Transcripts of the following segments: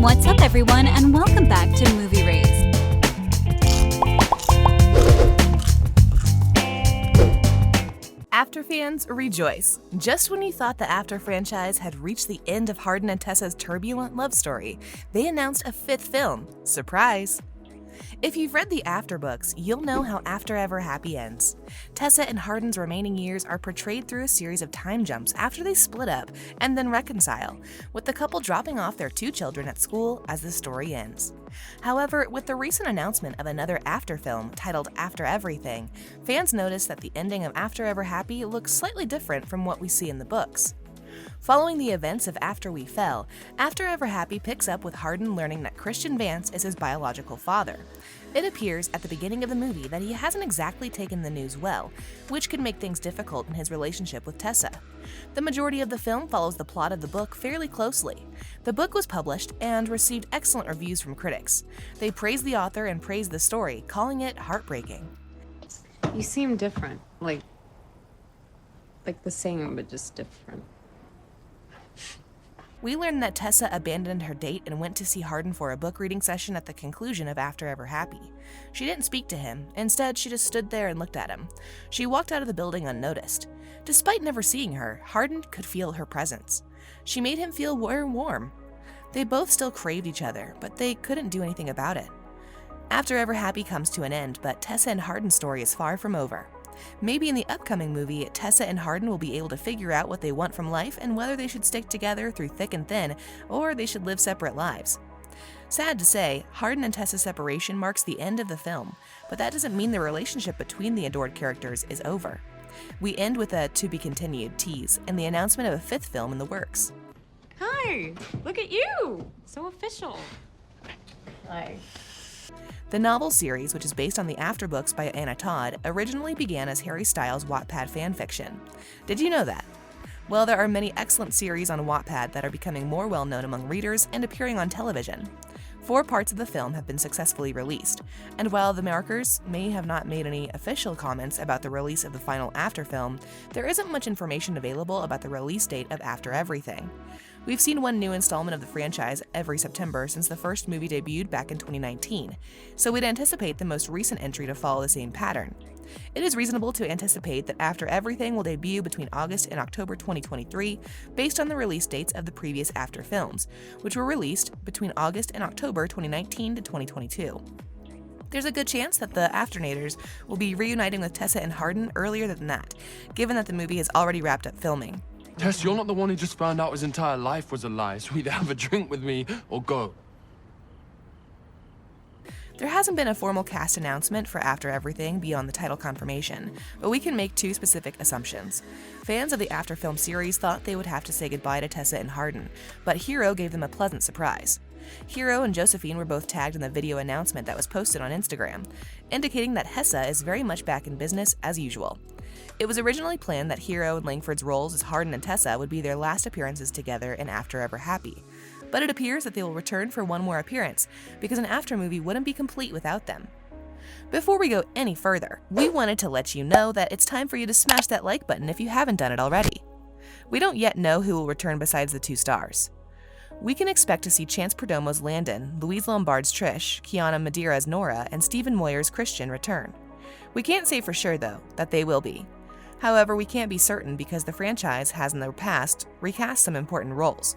What's up, everyone, and welcome back to Movie Raised. After fans, rejoice. Just when you thought the After franchise had reached the end of Hardin and Tessa's turbulent love story, they announced a fifth film. Surprise! If you've read the After books, you'll know how After Ever Happy ends. Tessa and Hardin's remaining years are portrayed through a series of time jumps after they split up and then reconcile, with the couple dropping off their 2 children at school as the story ends. However, with the recent announcement of another After film titled After Everything, fans noticed that the ending of After Ever Happy looks slightly different from what we see in the books. Following the events of After We Fell, After Ever Happy picks up with Hardin learning that Christian Vance is his biological father. It appears at the beginning of the movie that he hasn't exactly taken the news well, which could make things difficult in his relationship with Tessa. The majority of the film follows the plot of the book fairly closely. The book was published and received excellent reviews from critics. They praised the author and praised the story, calling it heartbreaking. You seem different, like the same, but just different. We learned that Tessa abandoned her date and went to see Hardin for a book reading session at the conclusion of After Ever Happy. She didn't speak to him. Instead, she just stood there and looked at him. She walked out of the building unnoticed. Despite never seeing her, Hardin could feel her presence. She made him feel warm. They both still craved each other, but they couldn't do anything about it. After Ever Happy comes to an end, but Tessa and Hardin's story is far from over. Maybe in the upcoming movie, Tessa and Hardin will be able to figure out what they want from life and whether they should stick together through thick and thin, or they should live separate lives. Sad to say, Hardin and Tessa's separation marks the end of the film, but that doesn't mean the relationship between the adored characters is over. We end with a to be continued tease and the announcement of a 5th film in the works. Hi, look at you! So official. Hi. The novel series, which is based on the After books by Anna Todd, originally began as Harry Styles' Wattpad fanfiction. Did you know that? Well, there are many excellent series on Wattpad that are becoming more well-known among readers and appearing on television. 4 parts of the film have been successfully released, and while the makers may have not made any official comments about the release of the final After film, there isn't much information available about the release date of After Everything. We've seen one new installment of the franchise every September since the first movie debuted back in 2019, so we'd anticipate the most recent entry to follow the same pattern. It is reasonable to anticipate that After Everything will debut between August and October 2023, based on the release dates of the previous After films, which were released between August and October 2019 to 2022. There's a good chance that the Afternators will be reuniting with Tessa and Hardin earlier than that, given that the movie has already wrapped up filming. Tess, you're not the one who just found out his entire life was a lie, so either have a drink with me or go. There hasn't been a formal cast announcement for After Everything beyond the title confirmation, but we can make 2 specific assumptions. Fans of the After film series thought they would have to say goodbye to Tessa and Hardin, but Hero gave them a pleasant surprise. Hero and Josephine were both tagged in the video announcement that was posted on Instagram, indicating that Hessa is very much back in business as usual. It was originally planned that Hero and Langford's roles as Hardin and Tessa would be their last appearances together in After Ever Happy, but it appears that they will return for one more appearance, because an After movie wouldn't be complete without them. Before we go any further, we wanted to let you know that it's time for you to smash that like button if you haven't done it already. We don't yet know who will return besides the 2 stars. We can expect to see Chance Perdomo's Landon, Louise Lombard's Trish, Kiana Madeira's Nora, and Stephen Moyer's Christian return. We can't say for sure, though, that they will be. However, we can't be certain because the franchise has in the past recast some important roles.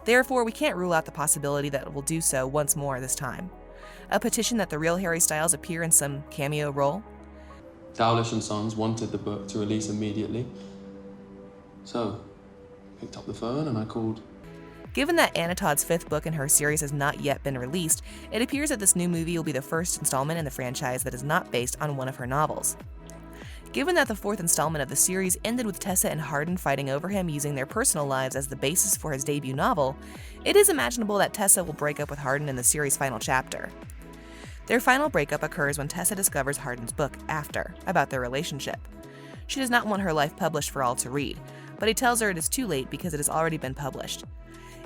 Therefore, we can't rule out the possibility that it will do so once more this time. A petition that the real Harry Styles appear in some cameo role? Dowlish and Sons wanted the book to release immediately, so picked up the phone and I called. Given that Anna Todd's 5th book in her series has not yet been released, it appears that this new movie will be the first installment in the franchise that is not based on one of her novels. Given that the 4th installment of the series ended with Tessa and Hardin fighting over him using their personal lives as the basis for his debut novel, it is imaginable that Tessa will break up with Hardin in the series' final chapter. Their final breakup occurs when Tessa discovers Hardin's book, After, about their relationship. She does not want her life published for all to read, but he tells her it is too late because it has already been published.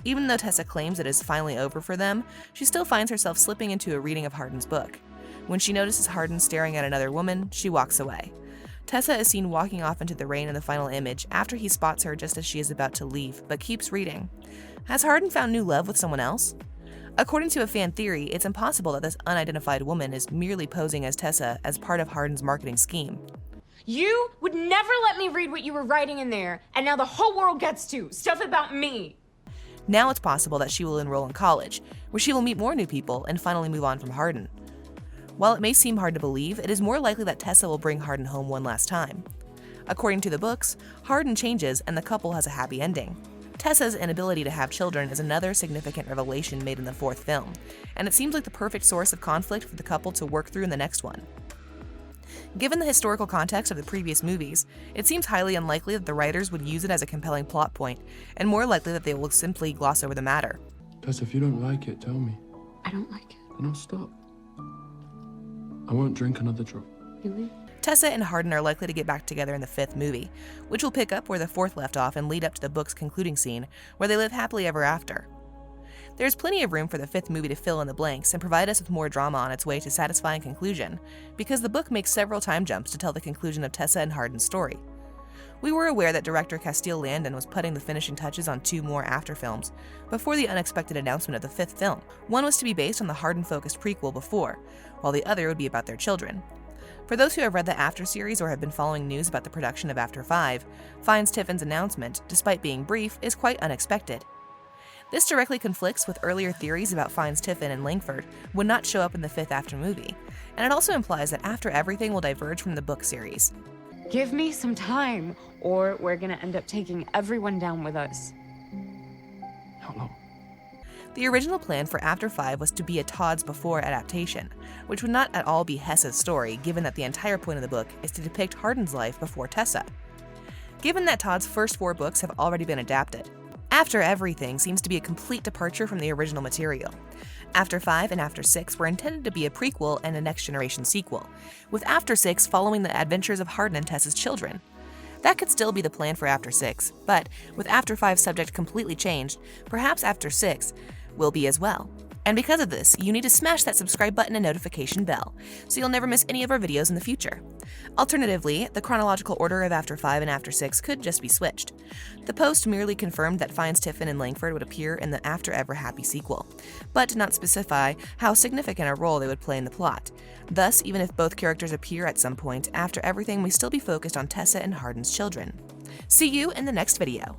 Even though Tessa claims it is finally over for them, she still finds herself slipping into a reading of Hardin's book. When she notices Hardin staring at another woman, she walks away. Tessa is seen walking off into the rain in the final image after he spots her just as she is about to leave, but keeps reading. Has Hardin found new love with someone else? According to a fan theory, it's impossible that this unidentified woman is merely posing as Tessa as part of Hardin's marketing scheme. You would never let me read what you were writing in there, and now the whole world gets to. Stuff about me. Now it's possible that she will enroll in college, where she will meet more new people and finally move on from Hardin. While it may seem hard to believe, it is more likely that Tessa will bring Hardin home one last time. According to the books, Hardin changes and the couple has a happy ending. Tessa's inability to have children is another significant revelation made in the fourth film, and it seems like the perfect source of conflict for the couple to work through in the next one. Given the historical context of the previous movies, it seems highly unlikely that the writers would use it as a compelling plot point, and more likely that they will simply gloss over the matter. Tess, if you don't like it, tell me. I don't like it. Then I'll stop. I won't drink another drop. Really? Tessa and Hardin are likely to get back together in the fifth movie, which will pick up where the fourth left off and lead up to the book's concluding scene, where they live happily ever after. There's plenty of room for the fifth movie to fill in the blanks and provide us with more drama on its way to satisfying conclusion, because the book makes several time jumps to tell the conclusion of Tessa and Hardin's story. We were aware that director Castile Landon was putting the finishing touches on 2 more after films before the unexpected announcement of the fifth film. One was to be based on the Hardin-focused prequel before, while the other would be about their children. For those who have read the After series or have been following news about the production of After 5, Fiennes Tiffin's announcement, despite being brief, is quite unexpected. This directly conflicts with earlier theories about Fiennes Tiffin and Langford would not show up in the fifth After movie, and it also implies that After Everything will diverge from the book series. Give me some time, or we're gonna end up taking everyone down with us. How long? The original plan for After 5 was to be a Todd's Before adaptation, which would not at all be Hessa's story, given that the entire point of the book is to depict Hardin's life before Tessa. Given that Todd's first 4 books have already been adapted, After Everything seems to be a complete departure from the original material. After 5 and After 6 were intended to be a prequel and a Next Generation sequel, with After 6 following the adventures of Hardin and Tessa's children. That could still be the plan for After 6, but with After 5's subject completely changed, perhaps After 6 will be as well. And because of this, you need to smash that subscribe button and notification bell, so you'll never miss any of our videos in the future. Alternatively, the chronological order of After 5 and After 6 could just be switched. The post merely confirmed that Fiennes Tiffin and Langford would appear in the After Ever Happy sequel, but did not specify how significant a role they would play in the plot. Thus, even if both characters appear at some point, After Everything may still be focused on Tessa and Hardin's children. See you in the next video.